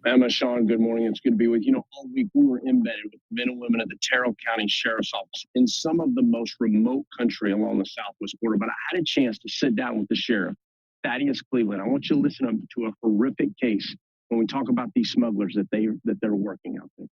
Emma, Sean, good morning. It's good to be with you. All week we were embedded with men and women at the Terrell County Sheriff's Office in some of the most remote country along the southwest border. But I had a chance to sit down with the sheriff, Thaddeus Cleveland. I want you to listen to a horrific case when we talk about these smugglers that they're working out there.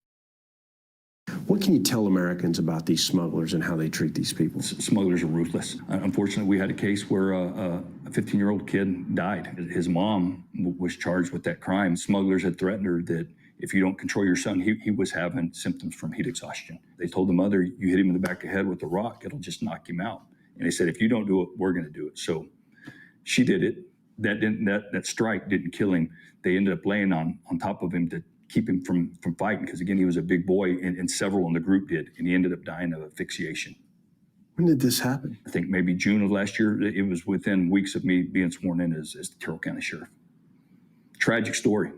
What can you tell Americans about these smugglers and how they treat these people? Smugglers are ruthless. Unfortunately, we had a case where a 15-year-old kid died. His mom was charged with that crime. Smugglers had threatened her that if you don't control your son, he was having symptoms from heat exhaustion. They told the mother, you hit him in the back of the head with a rock, it'll just knock him out. And they said, if you don't do it, we're going to do it. So she did it. That strike didn't kill him. They ended up laying on top of him to keep him from fighting, because again, he was a big boy, and several in the group did, and he ended up dying of asphyxiation. When did this happen? I think maybe June of last year. It was within weeks of me being sworn in as the Terrell County Sheriff. Tragic story.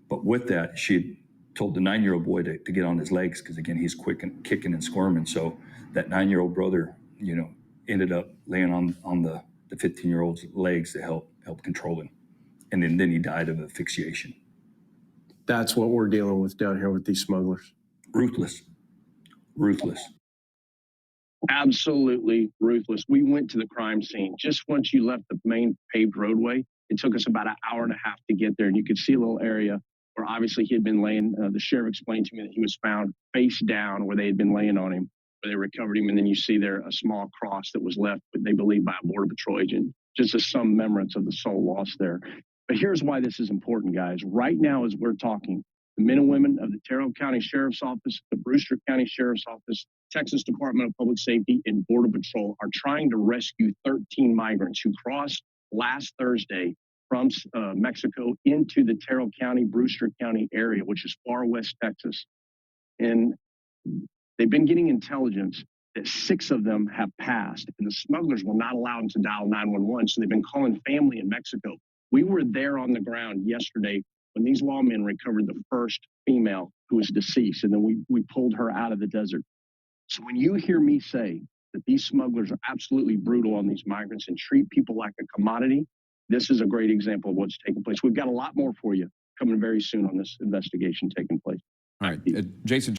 But with that, she had told the 9-year-old boy to get on his legs, because again, he's quick and kicking and squirming. So that 9-year-old brother, ended up laying on the 15-year-old's legs to help control him. And then he died of asphyxiation. That's what we're dealing with down here with these smugglers. Ruthless. Absolutely ruthless. We went to the crime scene. Just once you left the main paved roadway, it took us about an hour and a half to get there. And you could see a little area where obviously he had been laying. The sheriff explained to me that he was found face down where they had been laying on him, where they recovered him. And then you see there a small cross that was left, but they believe by a Border Patrol agent, just as some remembrance of the soul lost there. But here's why this is important, guys. Right now, as we're talking, the men and women of the Terrell County Sheriff's Office, the Brewster County Sheriff's Office, Texas Department of Public Safety, and Border Patrol are trying to rescue 13 migrants who crossed last Thursday from Mexico into the Terrell County, Brewster County area, which is far west Texas. And they've been getting intelligence that 6 of them have passed, and the smugglers will not allow them to dial 911, so they've been calling family in Mexico. We were there on the ground yesterday when these lawmen recovered the first female who was deceased, and then we pulled her out of the desert. So when you hear me say that these smugglers are absolutely brutal on these migrants and treat people like a commodity, this is a great example of what's taking place. We've got a lot more for you coming very soon on this investigation taking place. All right, Jaeson.